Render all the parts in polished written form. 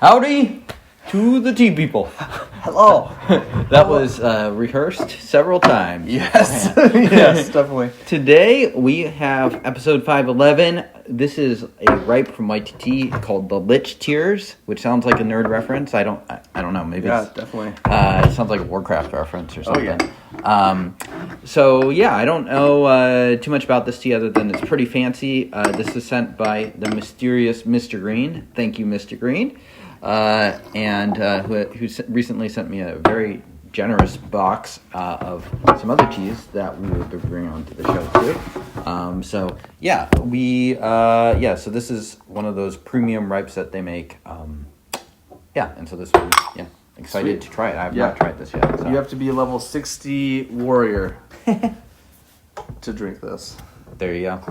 Howdy to the tea people. Hello. That was rehearsed several times. Yes. Yes, definitely. Today we have episode 511. This is a ripe from W2T called the Lich Tears, which sounds like a nerd reference. I don't know. Maybe Yeah, definitely. it sounds like a Warcraft reference or something. Oh, yeah. I don't know too much about this tea other than it's pretty fancy. This is sent by the mysterious Mr. Green. Thank you, Mr. Green. Who recently sent me a very generous box of some other teas that we will be bringing onto the show too. So this is one of those premium ripes that they make. And so this one, excited to try it. I have not tried this yet. So. You have to be a level 60 warrior to drink this. There you go.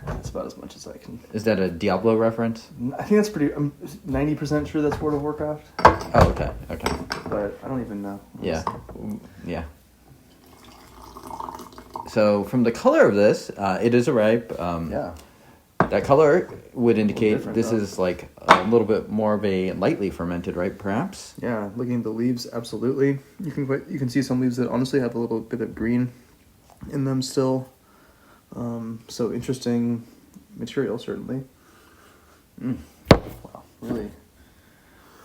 That's about as much as I can. Is that a Diablo reference? I think that's pretty. I'm 90% sure that's World of Warcraft. Oh, okay. But I don't even know. Yeah. So from the color of this, it is a ripe. That color would indicate this is like a little bit more of a lightly fermented ripe, perhaps. Yeah, looking at the leaves, absolutely. You can see some leaves that honestly have a little bit of green in them still. So interesting material, certainly. Wow, really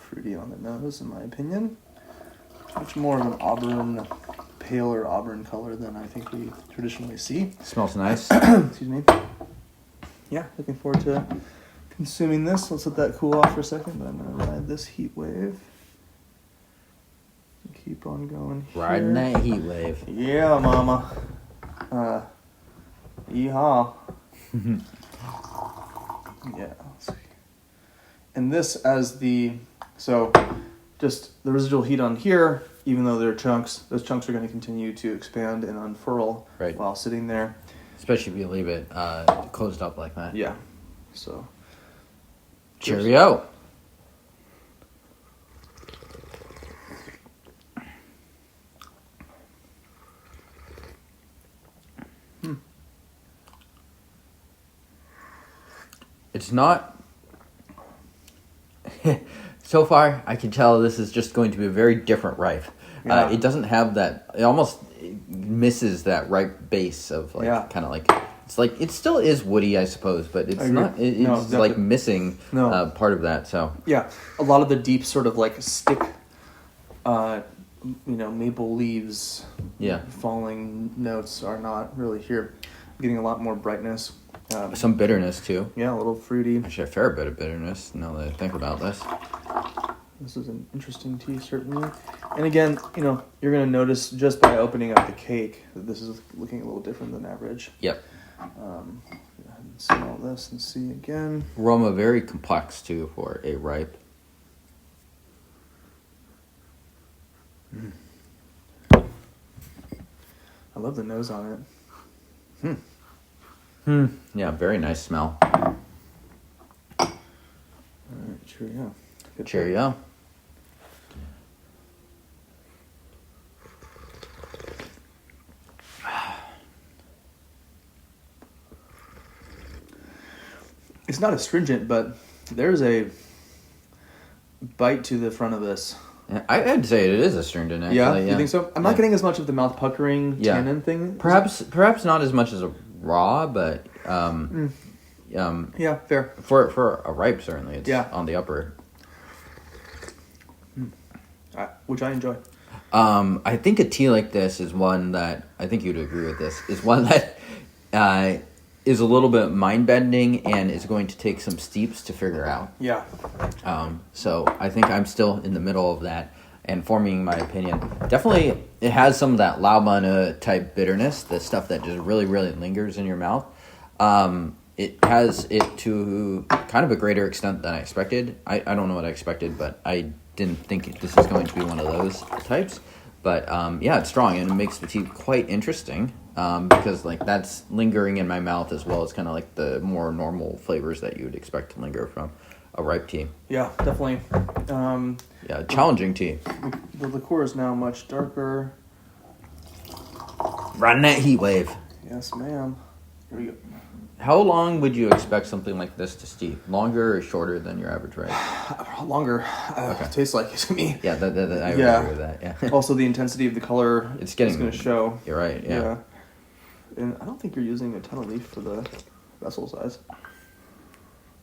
fruity on the nose, in my opinion. Much more of an paler auburn color than I think we traditionally see. Smells nice. Excuse me. Yeah, looking forward to consuming this. Let's let that cool off for a second. But I'm going to ride this heat wave. Keep on going here. Riding that heat wave. Yeah, mama. Yeehaw. Yeah, let's see. And this just the residual heat on here, even though they're chunks, those chunks are going to continue to expand and unfurl while sitting there. Especially if you leave it closed up like that. Yeah. So. Cheerio. It's not... So far, I can tell this is just going to be a very different ripe. Yeah. It doesn't have that... It almost misses that ripe base of kind of like... It's like... It still is woody, I suppose, but it's not... It's like missing part of that, so... Yeah, a lot of the deep sort of like stick... maple leaves falling notes are not really here. I'm getting a lot more brightness. Some bitterness, too. Yeah, a little fruity. Actually, a fair bit of bitterness, now that I think about this. This is an interesting tea, certainly. And again, you're going to notice just by opening up the cake that this is looking a little different than average. Yep. Go ahead and smell this and see again. Aroma very complex, too, for a ripe. I love the nose on it. Yeah, very nice smell. All right, cheerio. Good Cheerio. It's not astringent, but there's a bite to the front of this. Yeah, I'd say it is astringent, actually. Yeah? You think so? I'm not getting as much of the mouth puckering tannin thing. Perhaps not as much as a raw, but yeah, fair. For a ripe, certainly, it's on the upper. Which I enjoy. I think a tea like this is one that, I think you'd agree with this, is one that is a little bit mind-bending and is going to take some steeps to figure out. Yeah. So I think I'm still in the middle of that and forming my opinion. Definitely, it has some of that Laubana type bitterness, the stuff that just really, really lingers in your mouth. It has it to kind of a greater extent than I expected. I don't know what I expected, but I didn't think this is going to be one of those types. But it's strong and it makes the tea quite interesting because that's lingering in my mouth as well as kind of like the more normal flavors that you would expect to linger from a ripe tea. Yeah, definitely. Challenging tea. The liqueur is now much darker. Riding that heat wave. Yes, ma'am. Here we go. How long would you expect something like this to steep? Longer or shorter than your average ripe? Longer. Okay. Tastes like it to me. Yeah, I agree with that. Yeah. Also, the intensity of the color is going to show. You're right. Yeah. And I don't think you're using a ton of leaf for the vessel size.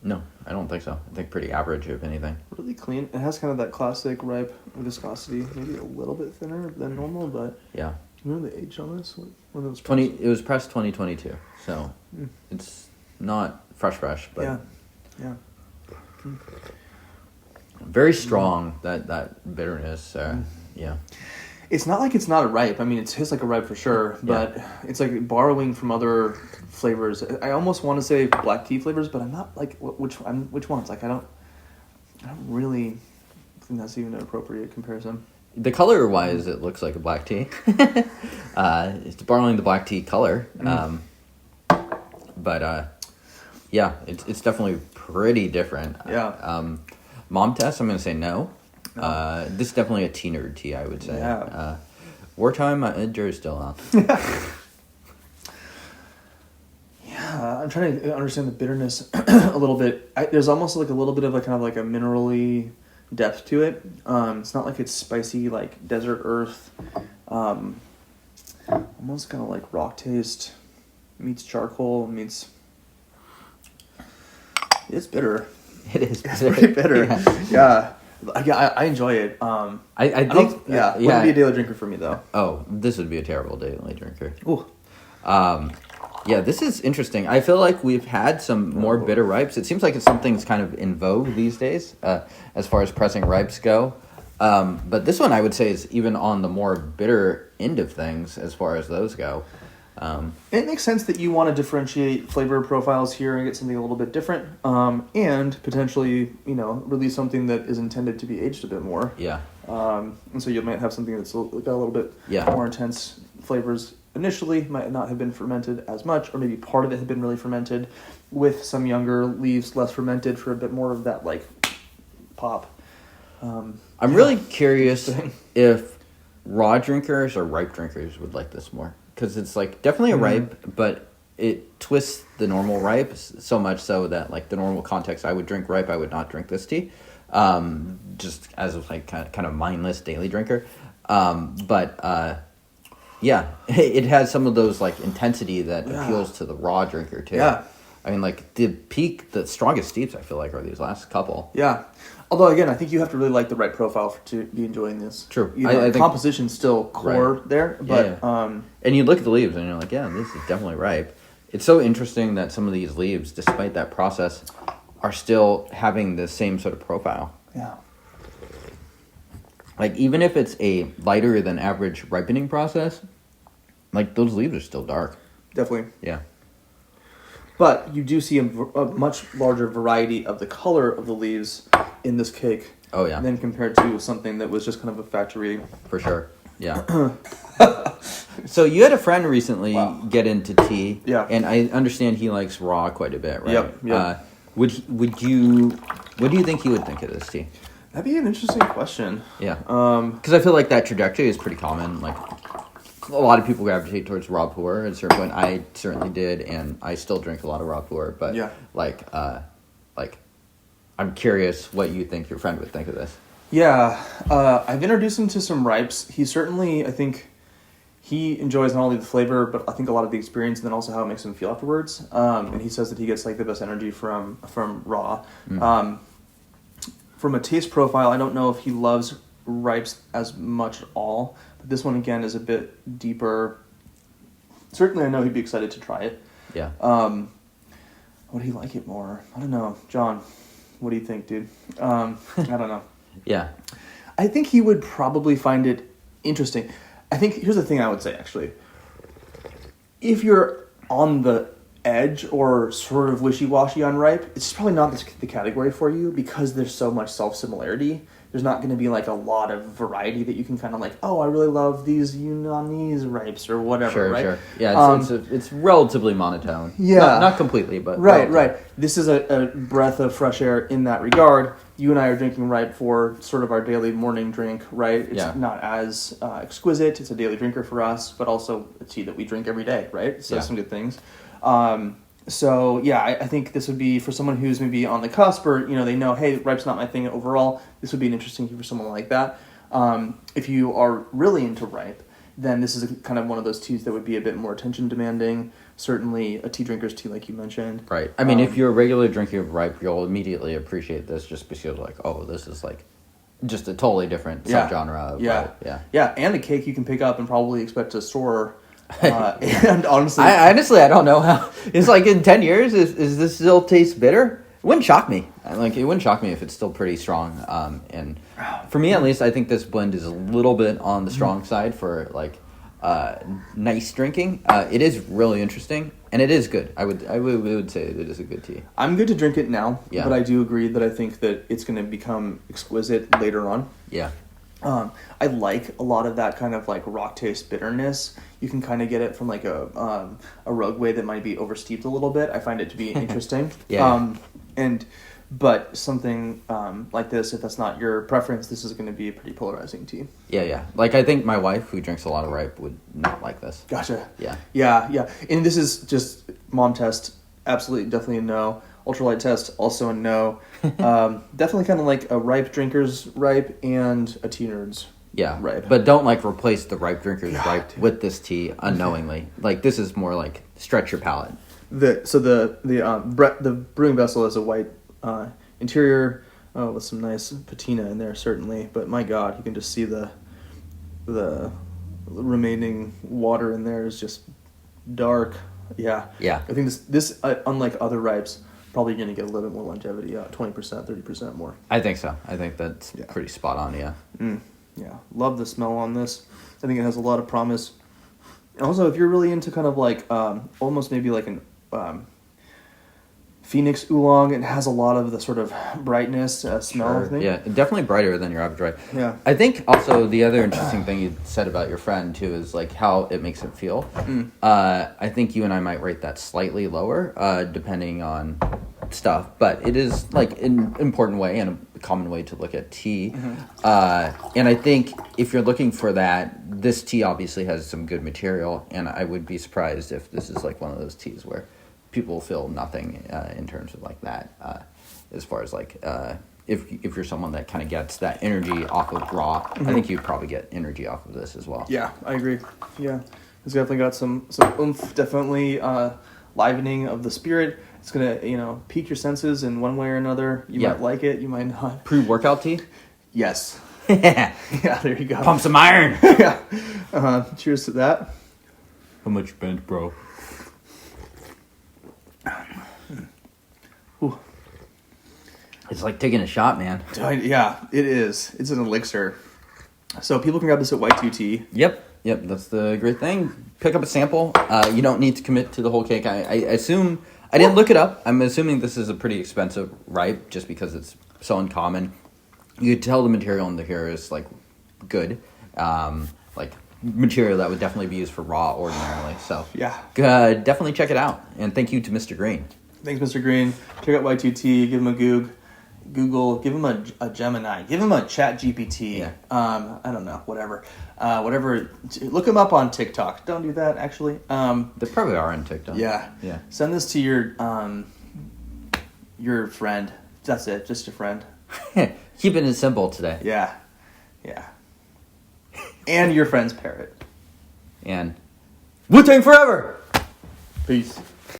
No, I don't think so. I think pretty average, if anything. Really clean. It has kind of that classic ripe viscosity, maybe a little bit thinner than normal, but yeah. You know the age on this? When it was pressed? It was pressed 2022, so it's not fresh, but yeah. Very strong that bitterness. Yeah. It's not like it's not a ripe. I mean, it tastes like a ripe for sure, but it's like borrowing from other flavors. I almost want to say black tea flavors, but I'm not like which ones. Like I don't really think that's even an appropriate comparison. The color wise, it looks like a black tea. It's borrowing the black tea color, but yeah, it's definitely pretty different. Yeah. Mom test, I'm gonna say no. This is definitely a tea nerd tea, I would say. Yeah. Wartime, jury's still out. Yeah, I'm trying to understand the bitterness a little bit. There's almost like a little bit of a kind of like a minerally depth to it. It's not like it's spicy like desert earth. Almost kind of like rock taste meets charcoal meets. It's bitter. It is. It's pretty bitter. Yeah. I enjoy it. I think wouldn't be a daily drinker for me though. Oh, this would be a terrible daily drinker. Ooh. Yeah, this is interesting. I feel like we've had some more bitter ripes. It seems like it's something that's kind of in vogue these days, as far as pressing ripes go. But this one I would say is even on the more bitter end of things as far as those go. It makes sense that you want to differentiate flavor profiles here and get something a little bit different, and potentially, release something that is intended to be aged a bit more. Yeah. And so you might have something that's got a little bit more intense flavors initially, might not have been fermented as much, or maybe part of it had been really fermented, with some younger leaves less fermented for a bit more of that like pop. I'm really curious if raw drinkers or ripe drinkers would like this more. Because it's like definitely a ripe, but it twists the normal ripe so much so that like the normal context I would drink ripe, I would not drink this tea, just as a like kind of mindless daily drinker. Yeah, it has some of those like intensity that appeals to the raw drinker too. Yeah, I mean like the strongest steeps I feel like are these last couple. Yeah. Although, again, I think you have to really like the right profile to be enjoying this. True. I think composition's still core there. But, and you look at the leaves and you're like, yeah, this is definitely ripe. It's so interesting that some of these leaves, despite that process, are still having the same sort of profile. Yeah. Like, even if it's a lighter than average ripening process, like, those leaves are still dark. Definitely. Yeah. But you do see a much larger variety of the color of the leaves in this cake. Oh, yeah. Than compared to something that was just kind of a factory. For sure. Yeah. So you had a friend recently get into tea. Yeah. And I understand he likes raw quite a bit, right? Yep. What do you think he would think of this tea? That'd be an interesting question. Yeah. Because I feel like that trajectory is pretty common. Like, a lot of people gravitate towards raw pu'erh at a certain point. I certainly did, and I still drink a lot of raw pu'erh. But I'm curious what you think your friend would think of this. Yeah, I've introduced him to some ripes. He certainly, I think, he enjoys not only the flavor, but I think a lot of the experience, and then also how it makes him feel afterwards. And he says that he gets like the best energy from raw. From a taste profile, I don't know if he loves ripes as much at all. But this one, again, is a bit deeper. Certainly, I know he'd be excited to try it. Yeah. Would he like it more? I don't know. John, what do you think, dude? I don't know. Yeah. I think he would probably find it interesting. I think, here's the thing I would say, actually. If you're on the edge or sort of wishy-washy on ripe, it's probably not the category for you because there's so much self-similarity. There's not going to be like a lot of variety that you can kind of like, oh, I really love these Yunanese ripes or whatever, right? Sure. Yeah, it's relatively monotone. Yeah. Not completely, but... Right. This is a breath of fresh air in that regard. You and I are drinking ripe for sort of our daily morning drink, right? It's not as exquisite. It's a daily drinker for us, but also a tea that we drink every day, right? So some good things. So yeah, I think this would be for someone who's maybe on the cusp, or they know, hey, ripe's not my thing overall. This would be an interesting tea for someone like that. If you are really into ripe, then this is kind of one of those teas that would be a bit more attention demanding. Certainly a tea drinker's tea, like you mentioned. Right. I mean, if you're a regular drinker of ripe, you'll immediately appreciate this just because you're like, oh, this is like just a totally different subgenre of ripe. Yeah, and a cake you can pick up and probably expect to store. And honestly, I don't know how. It's like in 10 years, is this still taste bitter? It wouldn't shock me. Like, it wouldn't shock me if it's still pretty strong. And for me, at least, I think this blend is a little bit on the strong side for like nice drinking. It is really interesting, and it is good. I would say it is a good tea. I'm good to drink it now, Yeah. but I do agree that I think that it's going to become exquisite later on. Yeah. I like a lot of that kind of like rock taste bitterness. You can kind of get it from like a rogue way that might be oversteeped a little bit. I find it to be interesting. Yeah. But something like this, if that's not your preference, this is going to be a pretty polarizing tea. Yeah. Like, I think my wife, who drinks a lot of ripe, would not like this. Gotcha. Yeah. And this is just mom test. Absolutely, definitely a no. Ultralight test, also a no. Definitely kind of like a ripe drinker's ripe and a tea nerd's ripe. But don't like replace the ripe drinker's ripe with this tea unknowingly. Like, this is more like stretch your palate. The brewing vessel is a white interior with some nice patina in there, certainly. But my God, you can just see the remaining water in there is just dark. Yeah. I think this unlike other ripes, probably going to get a little bit more longevity, 20%, 30% more. I think so. I think that's pretty spot on, yeah. Yeah, love the smell on this. I think it has a lot of promise. And also, if you're really into kind of like, almost maybe like an Phoenix Oolong, it has a lot of the sort of brightness, smell, I think. Yeah, definitely brighter than your average ripe. Yeah. I think also the other interesting thing you said about your friend, too, is like how it makes it feel. I think you and I might rate that slightly lower, depending on stuff, but it is like an important way and a common way to look at tea. And I think if you're looking for that, this tea obviously has some good material, and I would be surprised if this is like one of those teas where people feel nothing in terms of like that, as far as like if you're someone that kind of gets that energy off of raw, I think you'd probably get energy off of this as well. Yeah, I agree. Yeah, it's definitely got some oomph, definitely livening of the spirit. It's gonna pique your senses in one way or another. You might like it, you might not. Pre-workout tea? Yes. Yeah, there you go. Pump some iron. Yeah. Cheers to that. How much bent, bro? Ooh. It's like taking a shot, man. Yeah, it is. It's an elixir. So people can grab this at Y2T. Yep, that's the great thing. Pick up a sample. You don't need to commit to the whole cake. I assume, I didn't look it up. I'm assuming this is a pretty expensive ripe just because it's so uncommon. You could tell the material in here is like good. Like material that would definitely be used for raw ordinarily. So yeah, definitely check it out. And thank you to Mr. Green. Thanks, Mr. Green. Check out Y2T. Give him a Google. Give him a Gemini. Give him a Chat GPT. Yeah. I don't know. Whatever. Look him up on TikTok. Don't do that, actually. They probably are on TikTok. Yeah. Send this to your friend. That's it. Just your friend. Keeping it simple today. Yeah. And your friend's parrot. And Wu-Tang forever! Peace.